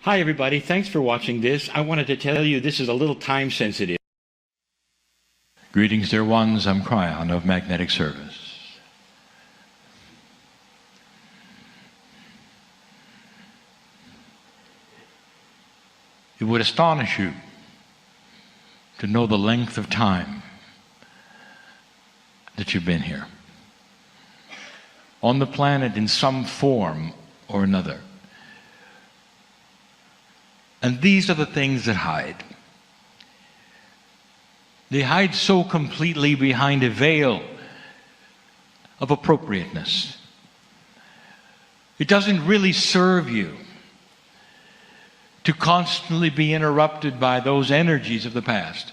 Hi everybody, thanks for watching this. I wanted to tell you this is a little time sensitive. Greetings, dear ones. I'm Kryon of Magnetic Service. It would astonish you to know the length of time that you've been here on the planet in some form or another. And these are the things that hide. They hide so completely behind a veil of appropriateness. It doesn't really serve you to constantly be interrupted by those energies of the past.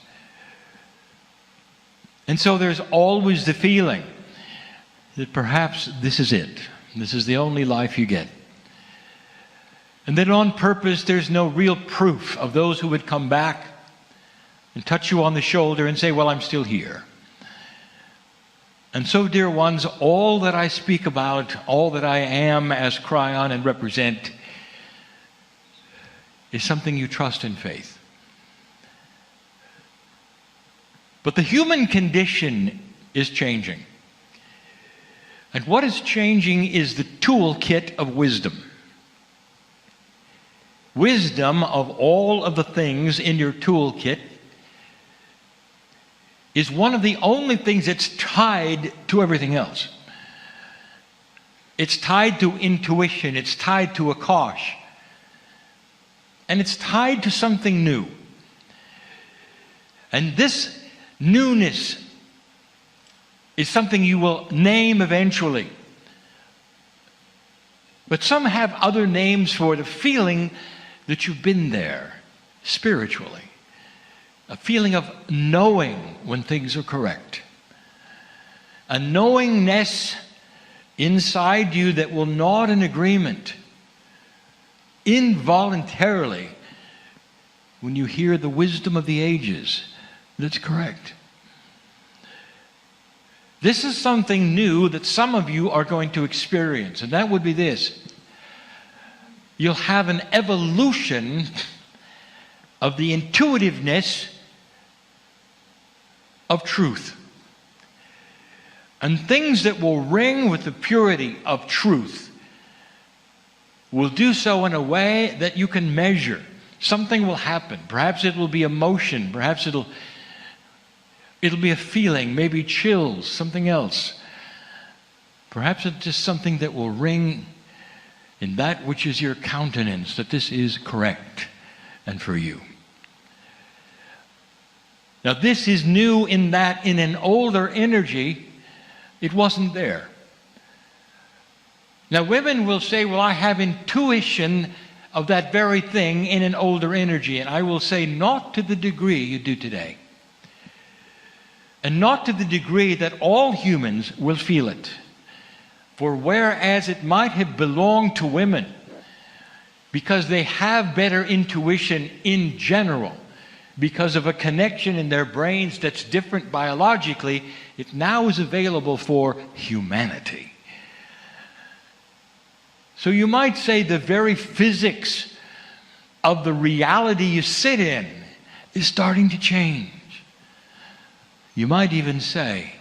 And so there's always the feeling that perhaps this is it. This is the only life you get. And then on purpose, there's no real proof of those who would come back and touch you on the shoulder and say, well, I'm still here. And so, dear ones, all that I speak about, all that I am as Kryon and represent, is something you trust in faith. But the human condition is changing. And what is changing is the toolkit of wisdom. Wisdom, of all of the things in your toolkit, is one of the only things that's tied to everything else. It's tied to intuition, it's tied to Akash, and it's tied to something new. And this newness is something you will name eventually. But some have other names for the feeling that you've been there spiritually. A feeling of knowing when things are correct. A knowingness inside you that will nod in agreement involuntarily when you hear the wisdom of the ages that's correct. This is something new that some of you are going to experience, and that would be this. You'll have an evolution of the intuitiveness of truth. And things that will ring with the purity of truth will do so in a way that you can measure. Something will happen. Perhaps it will be emotion. Perhaps it'll be a feeling, maybe chills, something else. Perhaps it's just something that will ring in that which is your countenance, that this is correct and for you. Now this is new in that in an older energy, it wasn't there. Now women will say, well, I have intuition of that very thing in an older energy. And I will say, not to the degree you do today. And not to the degree that all humans will feel it. For whereas it might have belonged to women, because they have better intuition in general, because of a connection in their brains that's different biologically, it now is available for humanity. So you might say the very physics of the reality you sit in is starting to change. You might even say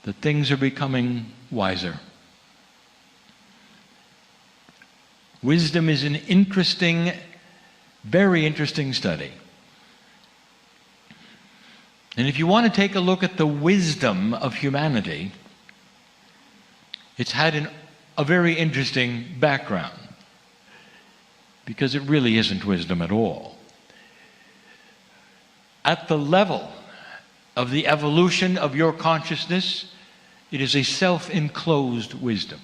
that things are becoming wiser. Wisdom is an interesting, very interesting study. And if you want to take a look at the wisdom of humanity, it's had a very interesting background, because it really isn't wisdom at all. At the level of the evolution of your consciousness, it is a self-enclosed wisdom.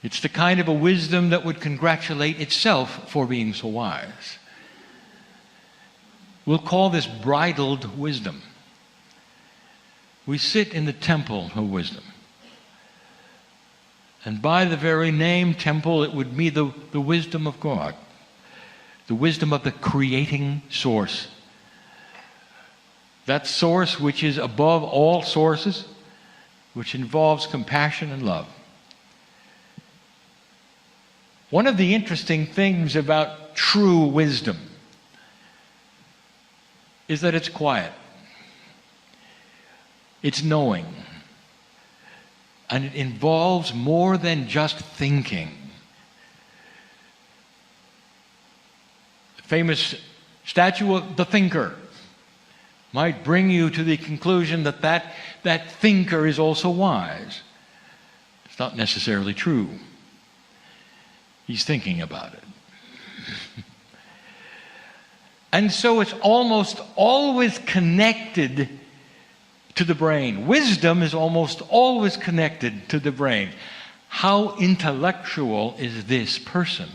It's the kind of a wisdom that would congratulate itself for being so wise. We'll call this bridled wisdom. We sit in the temple of wisdom. And by the very name temple, it would be the wisdom of God. The wisdom of the creating source. That source which is above all sources, which involves compassion and love. One of the interesting things about true wisdom is that it's quiet. It's knowing. And it involves more than just thinking. The famous statue of the thinker might bring you to the conclusion that that thinker is also wise. It's not necessarily true. He's thinking about it. And so it's almost always connected to the brain. Wisdom is almost always connected to the brain. How intellectual is this person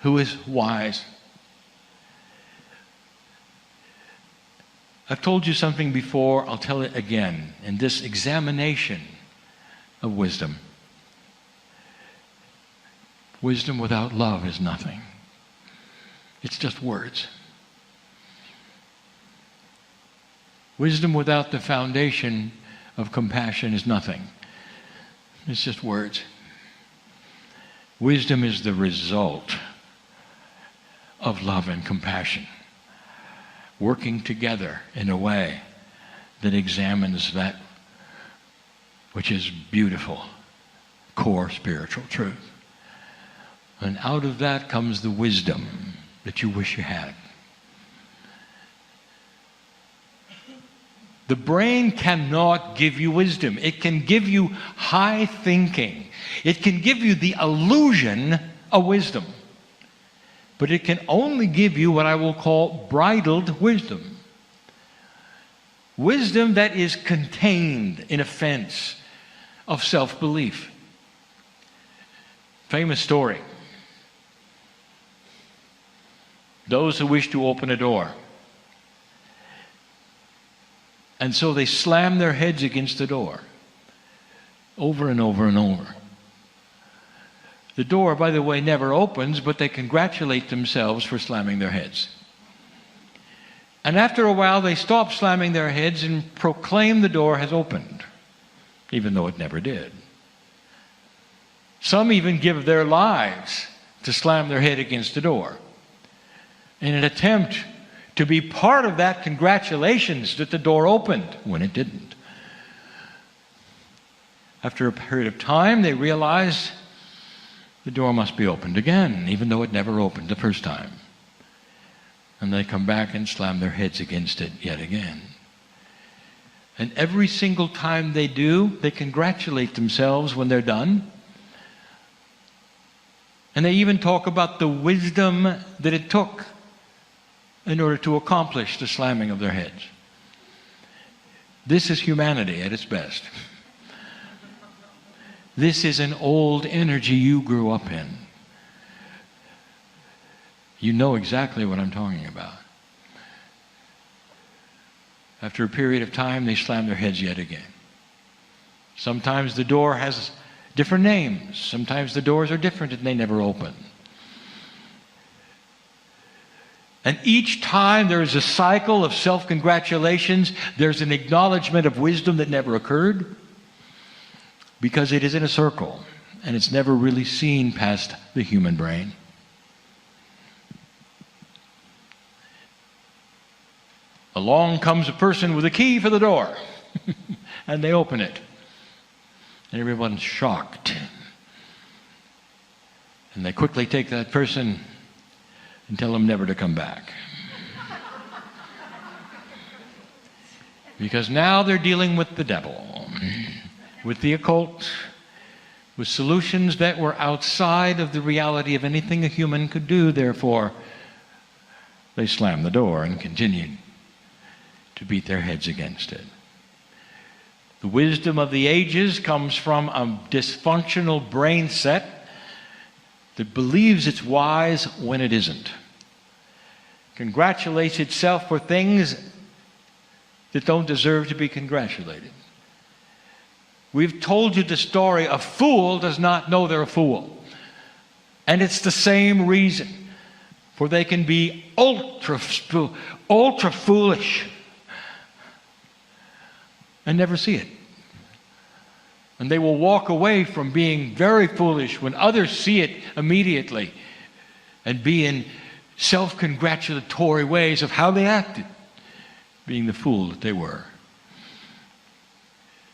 who is wise? I've told you something before, I'll tell it again. In this examination of wisdom, wisdom without love is nothing. It's just words. Wisdom without the foundation of compassion is nothing. It's just words. Wisdom is the result of love and compassion, working together in a way that examines that which is beautiful, core spiritual truth. And out of that comes the wisdom that you wish you had. The brain cannot give you wisdom. It can give you high thinking. It can give you the illusion of wisdom. But it can only give you what I will call bridled wisdom. Wisdom that is contained in a fence of self-belief. Famous story. Those who wish to open a door. And so they slam their heads against the door. Over and over and over. The door, by the way, never opens, but they congratulate themselves for slamming their heads. And after a while, they stop slamming their heads and proclaim the door has opened, even though it never did. Some even give their lives to slam their head against the door in an attempt to be part of that congratulations that the door opened when it didn't. After a period of time, they realize the door must be opened again, even though it never opened the first time. And they come back and slam their heads against it yet again. And every single time they do, they congratulate themselves when they're done. And they even talk about the wisdom that it took in order to accomplish the slamming of their heads. This is humanity at its best. This is an old energy you grew up in. You know exactly what I'm talking about. After a period of time, they slam their heads yet again. Sometimes the door has different names. Sometimes the doors are different and they never open. And each time there is a cycle of self-congratulations, there's an acknowledgement of wisdom that never occurred, because it is in a circle and it's never really seen past the human brain. Along comes a person with a key for the door and they open it. And everyone's shocked. And they quickly take that person and tell them never to come back. Because now they're dealing with the devil, with the occult, with solutions that were outside of the reality of anything a human could do. Therefore, they slammed the door and continued to beat their heads against it. The wisdom of the ages comes from a dysfunctional brain set that believes it's wise when it isn't. Congratulates itself for things that don't deserve to be congratulated. We've told you the story, a fool does not know they're a fool. And it's the same reason. For they can be ultra foolish and never see it. And they will walk away from being very foolish when others see it immediately and be in self-congratulatory ways of how they acted, being the fool that they were.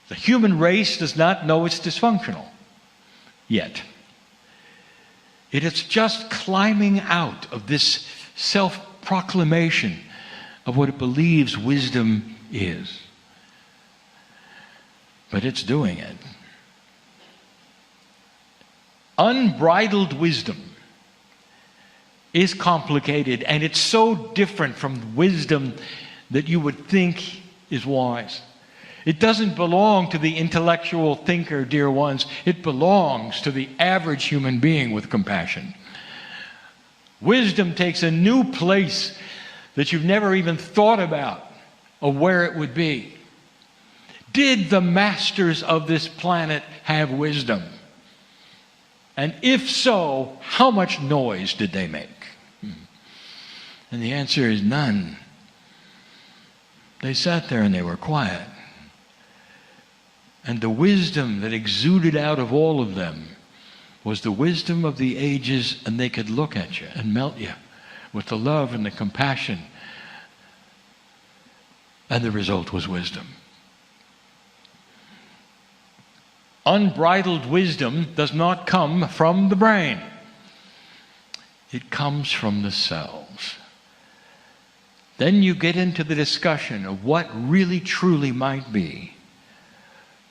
The human race does not know it's dysfunctional yet. It is just climbing out of this self-proclamation of what it believes wisdom is. But it's doing it. Unbridled wisdom is complicated, and it's so different from wisdom that you would think is wise. It doesn't belong to the intellectual thinker, dear ones. It belongs to the average human being with compassion. Wisdom takes a new place that you've never even thought about of where it would be. Did the masters of this planet have wisdom? And if so, how much noise did they make? And the answer is none. They sat there and they were quiet. And the wisdom that exuded out of all of them was the wisdom of the ages, and they could look at you and melt you with the love and the compassion. And the result was wisdom. Unbridled wisdom does not come from the brain. It comes from the cells. Then you get into the discussion of what really truly might be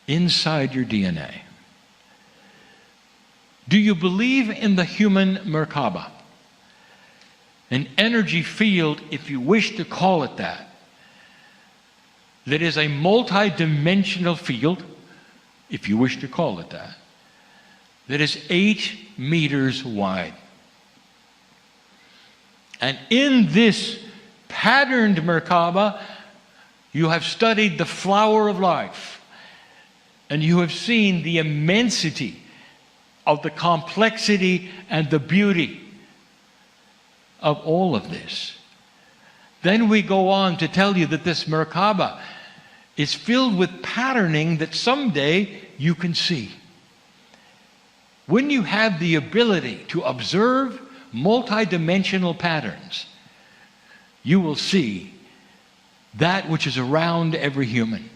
inside your DNA. Do you believe in the human Merkaba? An energy field, if you wish to call it that is a multi-dimensional field, if you wish to call it that is 8 meters wide. And in this patterned Merkaba, you have studied the flower of life, and you have seen the immensity of the complexity and the beauty of all of this. Then we go on to tell you that this Merkaba is filled with patterning that someday you can see. When you have the ability to observe multidimensional patterns, you will see that which is around every human.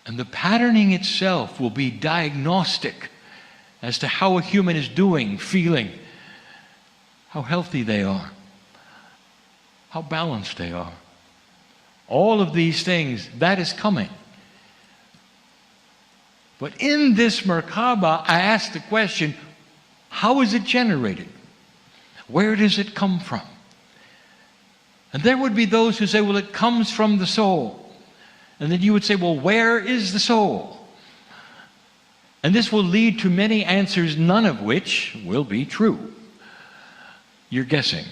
And the patterning itself will be diagnostic as to how a human is doing, feeling, how healthy they are, how balanced they are. All of these things, that is coming. But in this Merkaba, I ask the question, how is it generated? Where does it come from? And there would be those who say, well, it comes from the soul. And then you would say, well, where is the soul? And this will lead to many answers, none of which will be true. You're guessing.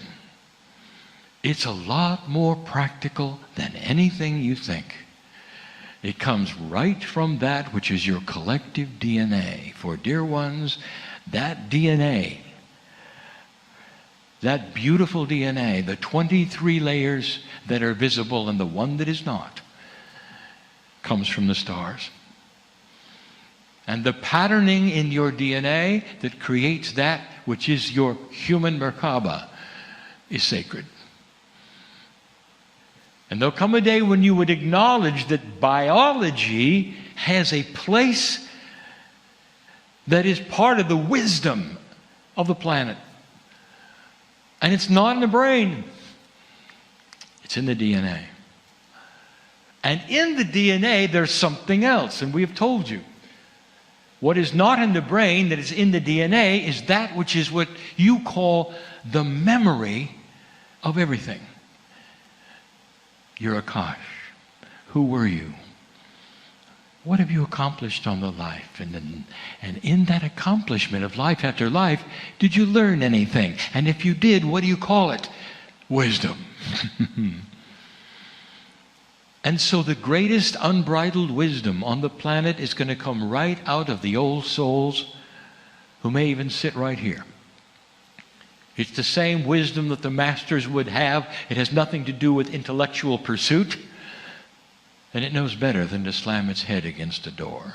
It's a lot more practical than anything you think. It comes right from that which is your collective DNA. For dear ones, that DNA, that beautiful DNA, the 23 layers that are visible and the one that is not, comes from the stars. And the patterning in your DNA that creates that which is your human Merkaba is sacred. And there'll come a day when you would acknowledge that biology has a place that is part of the wisdom of the planet. And it's not in the brain. It's in the DNA. And in the DNA, there's something else, and we have told you. What is not in the brain, that is in the DNA, is that which is what you call the memory of everything. You're Akash. Who were you? What have you accomplished on the life? And in that accomplishment of life after life, did you learn anything? And if you did, what do you call it? Wisdom. And so the greatest unbridled wisdom on the planet is going to come right out of the old souls who may even sit right here. It's the same wisdom that the masters would have. It has nothing to do with intellectual pursuit. And it knows better than to slam its head against a door.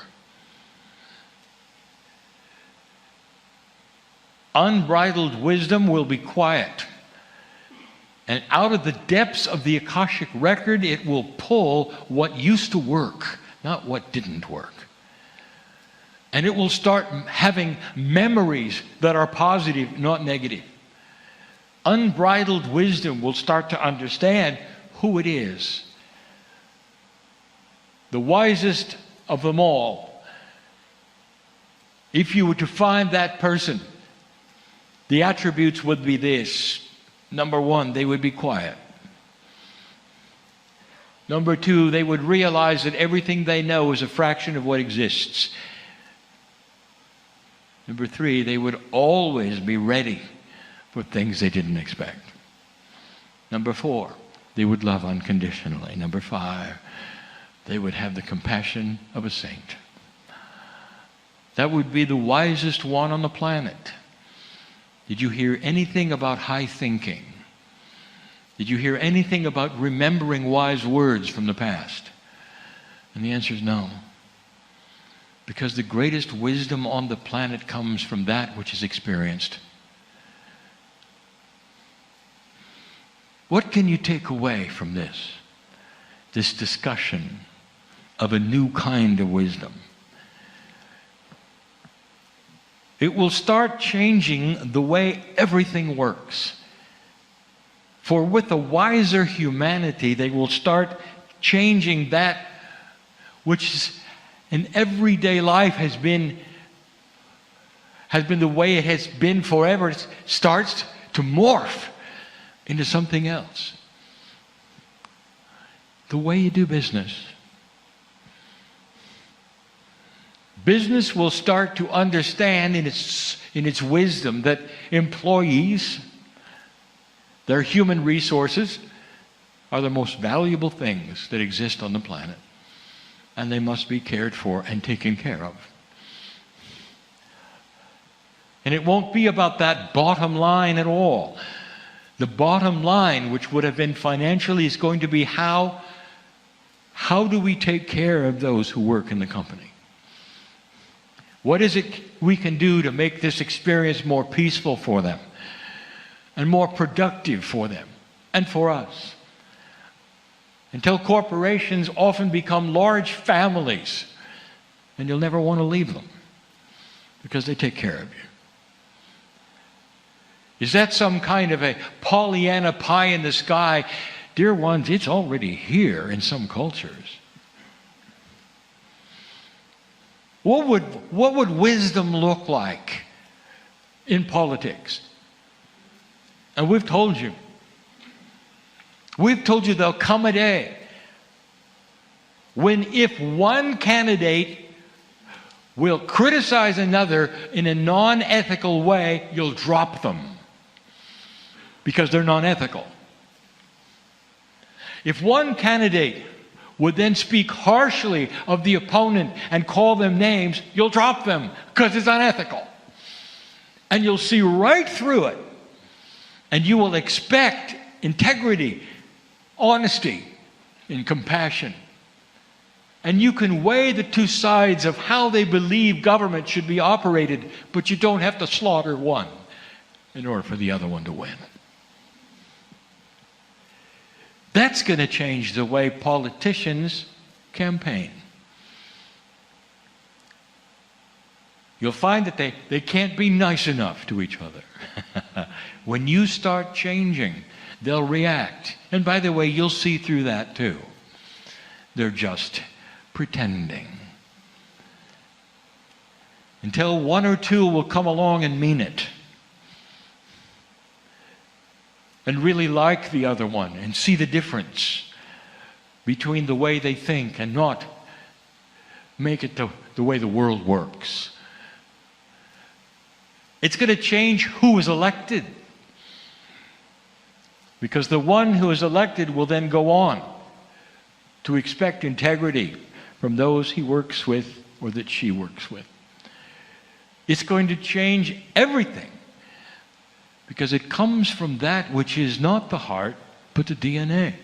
Unbridled wisdom will be quiet. And out of the depths of the Akashic record, it will pull what used to work, not what didn't work. And it will start having memories that are positive, not negative. Unbridled wisdom will start to understand who it is. The wisest of them all. If you were to find that person, the attributes would be this. Number one, they would be quiet. Number two, they would realize that everything they know is a fraction of what exists. Number three, they would always be ready for things they didn't expect. Number four, they would love unconditionally. Number five, they would have the compassion of a saint. That would be the wisest one on the planet. Did you hear anything about high thinking? Did you hear anything about remembering wise words from the past? And the answer is no. Because the greatest wisdom on the planet comes from that which is experienced. What can you take away from this? This discussion of a new kind of wisdom. It will start changing the way everything works. For with a wiser humanity, they will start changing that which is in everyday life has been the way it has been forever. It starts to morph into something else. The way you do business. Business will start to understand in its wisdom that employees, their human resources, are the most valuable things that exist on the planet. And they must be cared for and taken care of. And it won't be about that bottom line at all. The bottom line, which would have been financially, is going to be how do we take care of those who work in the company? What is it we can do to make this experience more peaceful for them and more productive for them and for us? Until corporations often become large families and you'll never want to leave them because they take care of you. Is that some kind of a Pollyanna pie in the sky? Dear ones, it's already here in some cultures. What would wisdom look like in politics? And we've told you there'll come a day when if one candidate will criticize another in a non-ethical way, you'll drop them because they're non-ethical. If one candidate would then speak harshly of the opponent and call them names, you'll drop them because it's unethical. And you'll see right through it. And you will expect integrity, honesty, and compassion. And you can weigh the two sides of how they believe government should be operated, but you don't have to slaughter one in order for the other one to win. That's going to change the way politicians campaign. You'll find that they can't be nice enough to each other. When you start changing, they'll react. And by the way, you'll see through that too. They're just pretending. Until one or two will come along and mean it. And really like the other one and see the difference between the way they think and not make it the way the world works. It's going to change who is elected. Because the one who is elected will then go on to expect integrity from those he works with or that she works with. It's going to change everything. Because it comes from that which is not the heart, but the DNA.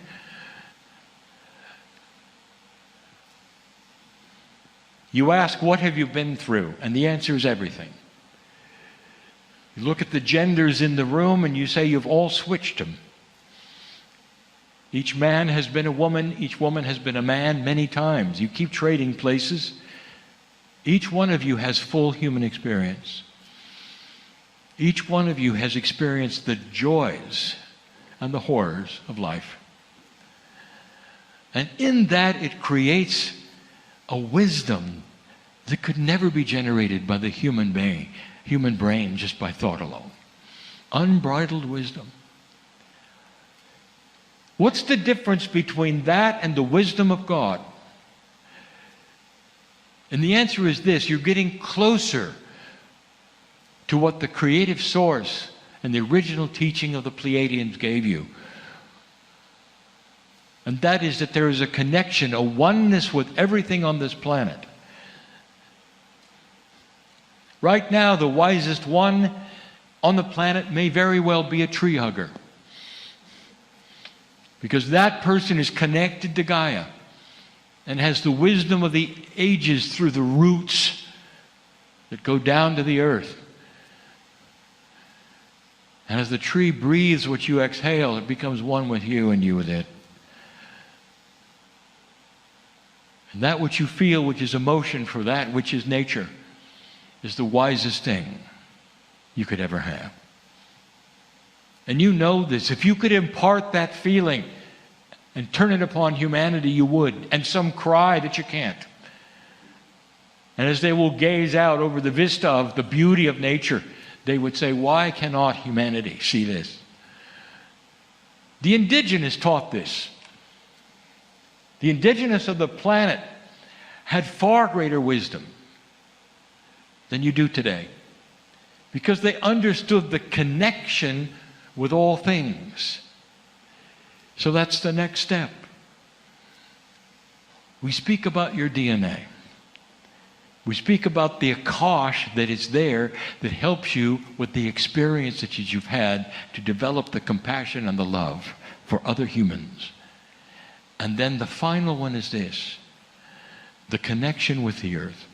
You ask, what have you been through? And the answer is everything. You look at the genders in the room and you say you've all switched them. Each man has been a woman, each woman has been a man many times. You keep trading places. Each one of you has full human experience. Each one of you has experienced the joys and the horrors of life. And in that it creates a wisdom that could never be generated by the human brain just by thought alone. Unbridled wisdom. What's the difference between that and the wisdom of God? And the answer is this: you're getting closer to what the creative source and the original teaching of the Pleiadians gave you. And that is that there is a connection, a oneness with everything on this planet. Right now, the wisest one on the planet may very well be a tree hugger. Because that person is connected to Gaia and has the wisdom of the ages through the roots that go down to the earth. And as the tree breathes what you exhale, it becomes one with you and you with it. And that which you feel, which is emotion for that which is nature, is the wisest thing you could ever have. And you know this. If you could impart that feeling and turn it upon humanity, you would. And some cry that you can't. And as they will gaze out over the vista of the beauty of nature, they would say, why cannot humanity see this? The indigenous taught this. The indigenous of the planet had far greater wisdom than you do today, because they understood the connection with all things. So that's the next step. We speak about your DNA. We speak about the Akash that is there that helps you with the experience that you've had to develop the compassion and the love for other humans. And then the final one is this: the connection with the earth.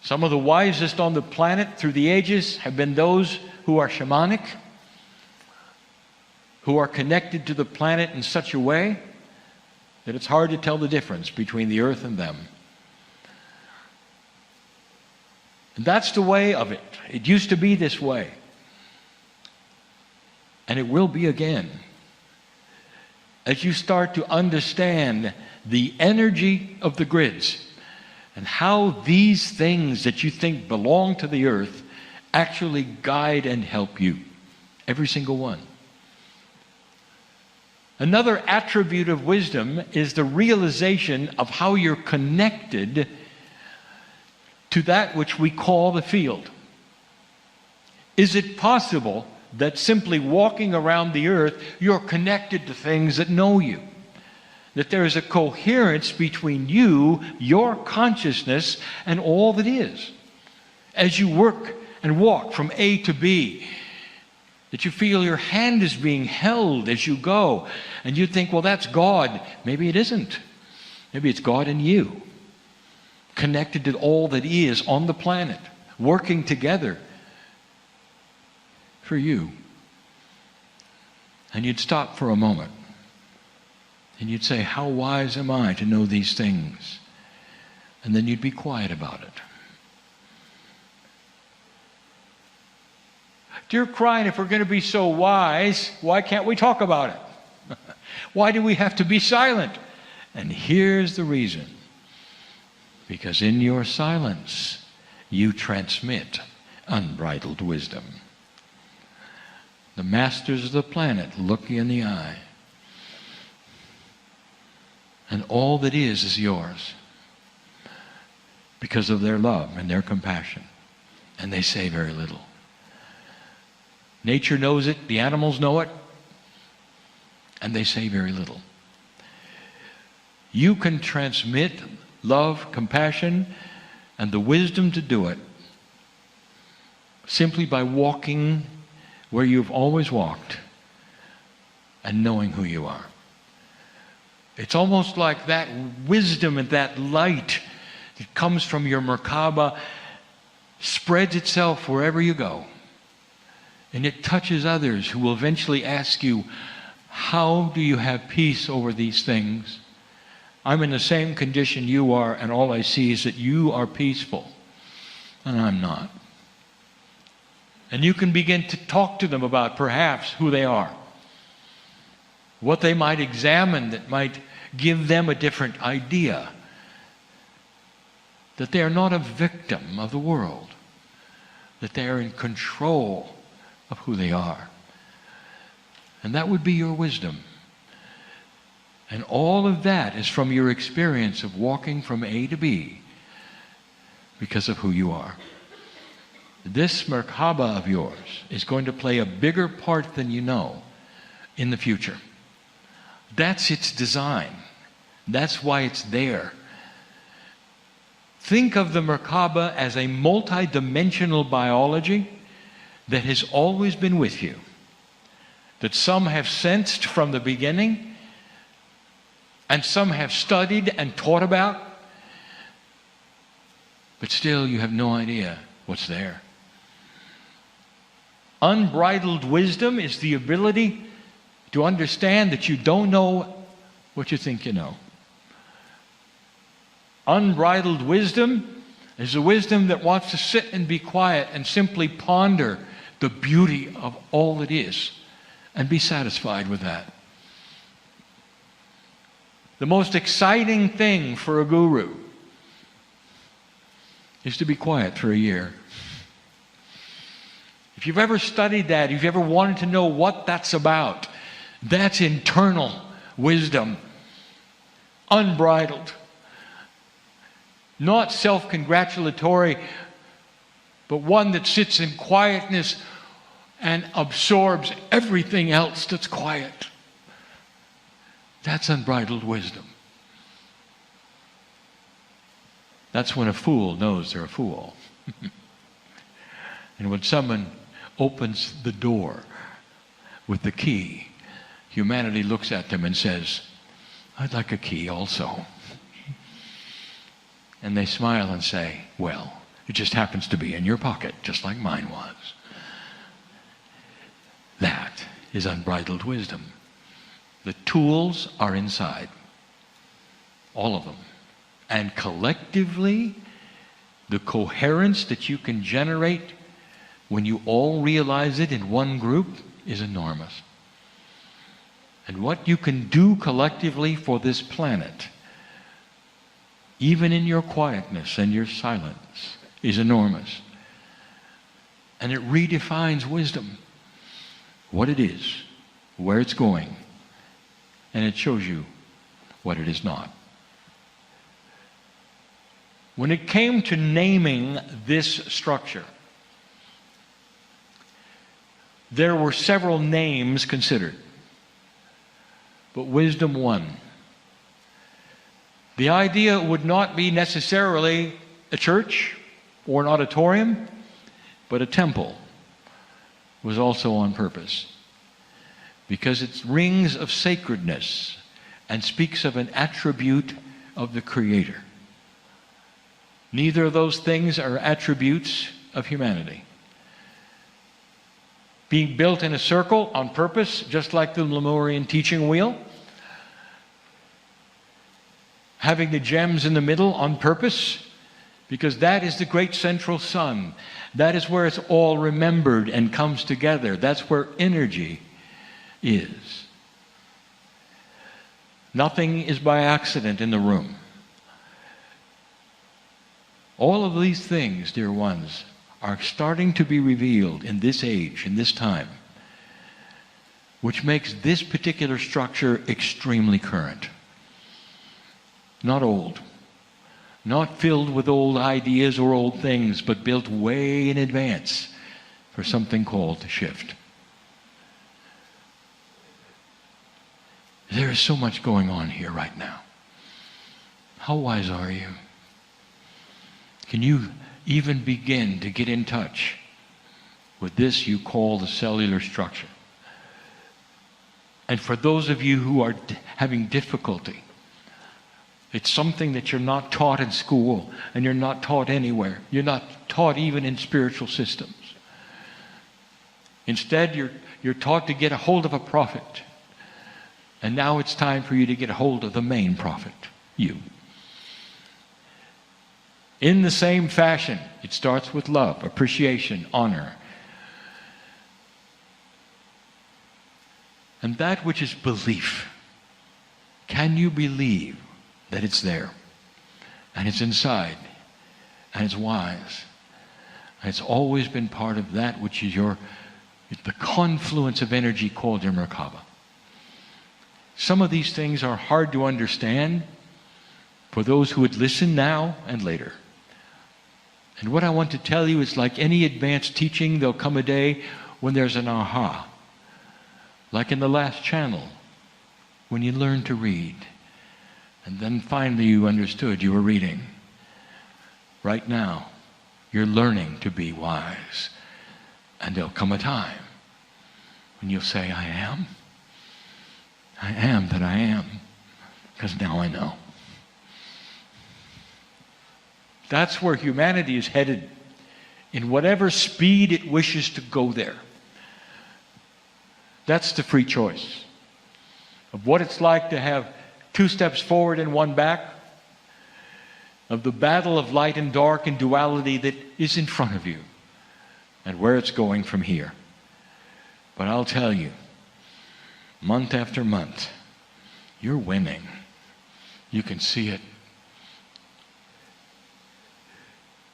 Some of the wisest on the planet through the ages have been those who are shamanic, who are connected to the planet in such a way that it's hard to tell the difference between the earth and them. And that's the way of it. It used to be this way. And it will be again. As you start to understand the energy of the grids, and how these things that you think belong to the earth actually guide and help you. Every single one. Another attribute of wisdom is the realization of how you're connected to that which we call the field. Is it possible that simply walking around the earth, you're connected to things that know you? That there is a coherence between you, your consciousness, and all that is. As you work and walk from A to B, that you feel your hand is being held as you go, and you think, well, that's God. Maybe it isn't. Maybe it's God in you, connected to all that is on the planet, working together for you. And you'd stop for a moment. And you'd say, how wise am I to know these things? And then you'd be quiet about it. Dear Kryon, if we're going to be so wise, why can't we talk about it? Why do we have to be silent? And here's the reason. Because in your silence, you transmit unbridled wisdom. The masters of the planet look you in the eye. And all that is yours because of their love and their compassion. And they say very little. Nature knows it, the animals know it, and they say very little. You can transmit love, compassion, and the wisdom to do it simply by walking where you've always walked and knowing who you are. It's almost like that wisdom and that light that comes from your Merkaba spreads itself wherever you go. And it touches others who will eventually ask you, how do you have peace over these things? I'm in the same condition you are, and all I see is that you are peaceful, and I'm not. And you can begin to talk to them about perhaps who they are, what they might examine that might give them a different idea, that they are not a victim of the world, that they are in control of who they are. And that would be your wisdom. And all of that is from your experience of walking from A to B because of who you are. This Merkaba of yours is going to play a bigger part than you know in the future. That's its design. That's why it's there. Think of the Merkaba as a multi-dimensional biology that has always been with you, that some have sensed from the beginning, and some have studied and taught about, but still you have no idea what's there. Unbridled wisdom is the ability to understand that you don't know what you think you know. Unbridled wisdom is a wisdom that wants to sit and be quiet and simply ponder the beauty of all it is and be satisfied with that. The most exciting thing for a guru is to be quiet for a year. If you've ever studied that, if you've ever wanted to know what that's about, that's internal wisdom, unbridled. Not self-congratulatory, but one that sits in quietness and absorbs everything else that's quiet. That's unbridled wisdom. That's when a fool knows they're a fool. And when someone opens the door with the key, humanity looks at them and says, I'd like a key also. And they smile and say, well, it just happens to be in your pocket, just like mine was. That is unbridled wisdom. The tools are inside, all of them. And collectively, the coherence that you can generate when you all realize it in one group is enormous. And what you can do collectively for this planet, even in your quietness and your silence, is enormous. And it redefines wisdom, what it is, where it's going, and it shows you what it is not. When it came to naming this structure, there were several names considered, but wisdom won. The idea would not be necessarily a church or an auditorium, but a temple was also on purpose, because it rings of sacredness and speaks of an attribute of the Creator. Neither of those things are attributes of humanity. Being built in a circle on purpose, just like the Lemurian teaching wheel. Having the gems in the middle on purpose, because that is the great central sun. That is where it's all remembered and comes together. That's where energy is. Nothing is by accident in the room. All of these things, dear ones, are starting to be revealed in this age, in this time, which makes this particular structure extremely current. Not old, not filled with old ideas or old things, but built way in advance for something called the shift. There is so much going on here right now. How wise are you? Can you even begin to get in touch with this you call the cellular structure? And for those of you who are having difficulty, It's something that you're not taught in school, and you're not taught anywhere. You're not taught even in spiritual systems. Instead, you're taught to get a hold of a prophet. And now it's time for you to get a hold of the main prophet, you. In the same fashion, it starts with love, appreciation, honor. And that which is belief. Can you believe that it's there? And it's inside. And it's wise. And it's always been part of that which is the confluence of energy called your Merkaba. Some of these things are hard to understand for those who would listen now and later. And what I want to tell you is, like any advanced teaching, there'll come a day when there's an aha. Like in the last channel, when you learned to read. And then finally you understood you were reading. Right now, you're learning to be wise. And there'll come a time when you'll say, I am that I am, because now I know. That's where humanity is headed, in whatever speed it wishes to go there. That's the free choice of what it's like to have 2 steps forward and 1 back, of the battle of light and dark and duality that is in front of you, and where it's going from here. But I'll tell you, month after month, you're winning. You can see it.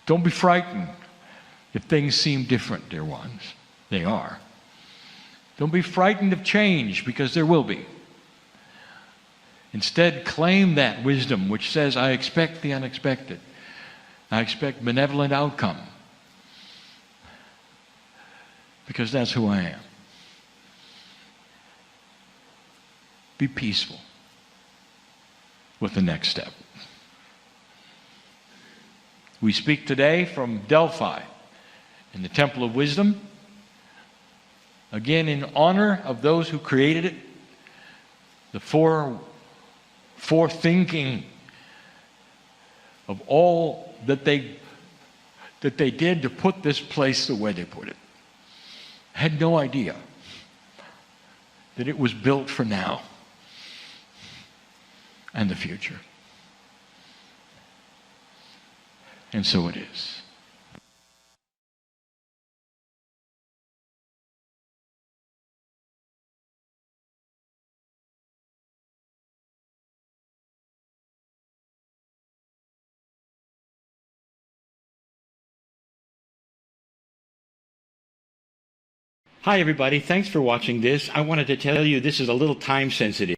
Don't be frightened if things seem different, dear ones. They are. Don't be frightened of change, because there will be. Instead, claim that wisdom which says, I expect the unexpected. I expect benevolent outcome. Because that's who I am. Be peaceful with the next step. We speak today from Delphi in the Temple of Wisdom, again in honor of those who created it, the forethinking of all that they did to put this place the way they put it. I had no idea that it was built for now and the future. And so it is. Hi, everybody. Thanks for watching this. I wanted to tell you this is a little time sensitive.